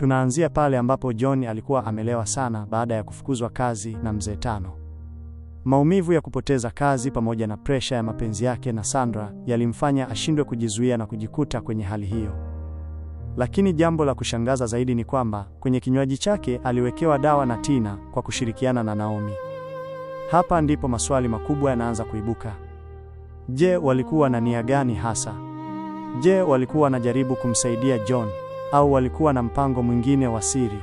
Tunaanzia pale ambapo John alikuwa amelewa sana baada ya kufukuzwa kazi na mzee Tano. Maumivu ya kupoteza kazi pamoja na presha ya mapenzi yake na Sandra yalimfanya ashindwe kujizuia na kujikuta kwenye hali hiyo. Lakini jambo la kushangaza zaidi ni kwamba kwenye kinywaji chake aliwekewa dawa na Tina kwa kushirikiana na Naomi. Hapa ndipo maswali makubwa yanaanza kuibuka. Je, walikuwa na nia gani hasa? Je, walikuwa wanajaribu kumsaidia John au walikuwa na mpango mwingine wa siri?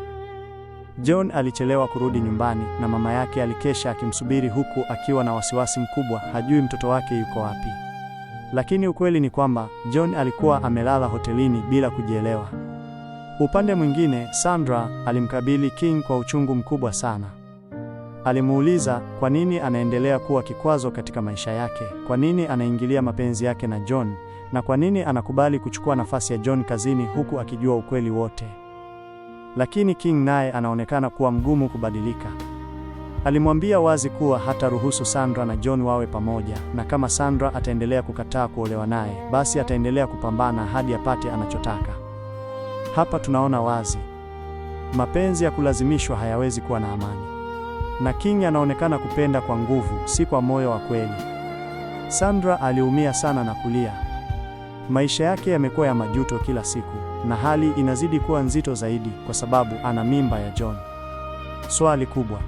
John alichelewa kurudi nyumbani na mama yake alikesha akimsubiri huku akiwa na wasiwasi mkubwa, hajui mtoto wake yuko wapi. Lakini ukweli ni kwamba John alikuwa amelala hotelini bila kujielewa. Upande mwingine, Sandra alimkabili King kwa uchungu mkubwa sana. Alimuuliza kwa nini anaendelea kuwa kikwazo katika maisha yake, kwa nini anaingilia mapenzi yake na John, na kwa nini anakubali kuchukua nafasi ya John kazini huku akijua ukweli wote. Lakini King naye anaonekana kuwa mgumu kubadilika. Alimwambia wazi kuwa hataruhusu Sandra na John wawe pamoja, na kama Sandra ataendelea kukataa kuolewa naye, basi ataendelea kupambana hadi apate anachotaka. Hapa tunaona wazi, mapenzi ya kulazimishwa hayawezi kuwa na amani. Na King anaonekana kupenda kwa nguvu, si kwa moyo wa kweli. Sandra aliumia sana na kulia. Maisha yake yamekuwa ya majuto kila siku, na hali inazidi kuwa nzito zaidi kwa sababu ana mimba ya John. Swali kubwa,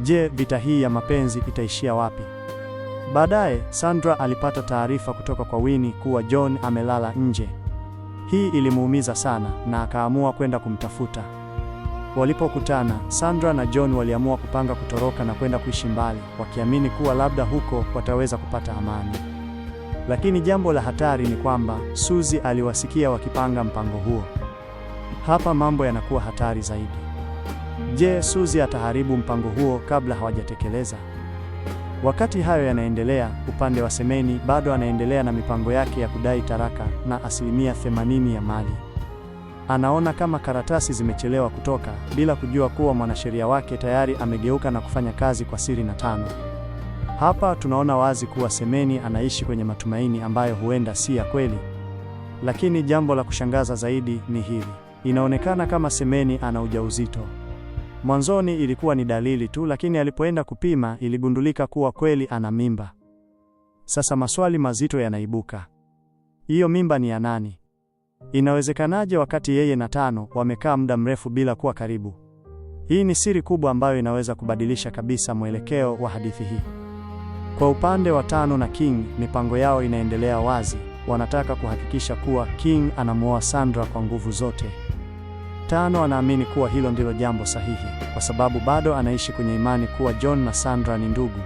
je, vita hii ya mapenzi itaishia wapi? Baadaye, Sandra alipata taarifa kutoka kwa Winnie kuwa John amelala nje. Hii ilimuumiza sana na akaamua kwenda kumtafuta. Walipokutana, Sandra na John waliamua kupanga kutoroka na kwenda kuishi mbali, wakiamini kuwa labda huko wataweza kupata amani. Lakini jambo la hatari ni kwamba Suzy aliwasikia wakipanga mpango huo. Hapa mambo yanakuwa hatari zaidi. Je, Suzy ataharibu mpango huo kabla hawajatekeleza? Wakati hayo yanaendelea, upande wa Semeni bado anaendelea na mipango yake ya kudai taraka na 80% ya mali. Anaona kama karatasi zimechelewa kutoka, bila kujua kuwa mwanasheria wake tayari amegeuka na kufanya kazi kwa siri na Tano. Hapa tunaona wazi kuwa Semeni anaishi kwenye matumaini ambayo huenda si ya kweli. Lakini jambo la kushangaza zaidi ni hili. Inaonekana kama Semeni ana ujauzito. Mwanzoni ilikuwa ni dalili tu, lakini alipoenda kupima iligundulika kuwa kweli ana mimba. Sasa maswali mazito yanaibuka. Hiyo mimba ni ya nani? Inawezekanaje wakati yeye na Tano wamekaa muda mrefu bila kuwa karibu? Hii ni siri kubwa ambayo inaweza kubadilisha kabisa mwelekeo wa hadithi hii. Kwa upande wa Tano na King, mipango yao inaendelea wazi. Wanataka kuhakikisha kuwa King anamuoa Sandra kwa nguvu zote. Tano anaamini kuwa hilo ndilo jambo sahihi, kwa sababu bado anaishi kwenye imani kuwa John na Sandra ni ndugu.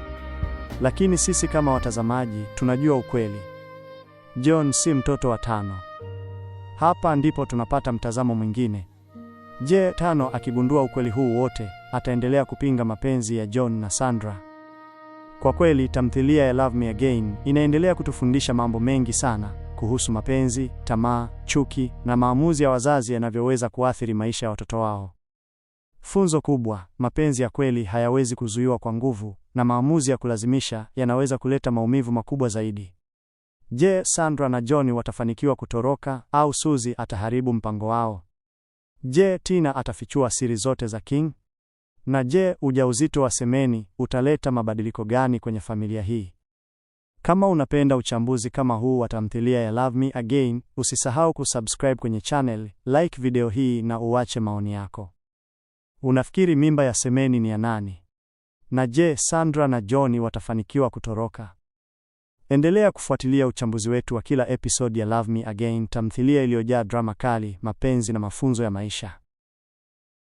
Lakini sisi kama watazamaji tunajua ukweli. John si mtoto wa Tano. Hapa ndipo tunapata mtazamo mwingine. Je, Tano akigundua ukweli huu wote, ataendelea kupinga mapenzi ya John na Sandra? Kwa kweli, tamthilia ya Love Me Again inaendelea kutufundisha mambo mengi sana kuhusu mapenzi, tamaa, chuki na maamuzi ya wazazi yanavyoweza kuathiri maisha ya watoto wao. Funzo kubwa, mapenzi ya kweli hayawezi kuzuiwa kwa nguvu, na maamuzi ya kulazimisha yanaweza kuleta maumivu makubwa zaidi. Je, Sandra na John watafanikiwa kutoroka au Suzy ataharibu mpango wao? Je, Tina atafichua siri zote za King? Na je, ujauzito wa Semeni utaleta mabadiliko gani kwenye familia hii? Kama unapenda uchambuzi kama huu wa tamthilia ya Love Me Again, usisahau kusubscribe kwenye channel, like video hii na uache maoni yako. Unafikiri mimba ya Semeni ni ya nani? Na je, Sandra na John watafanikiwa kutoroka? Endelea kufuatilia uchambuzi wetu wa kila episode ya Love Me Again, tamthilia iliyojaa drama kali, mapenzi na mafunzo ya maisha.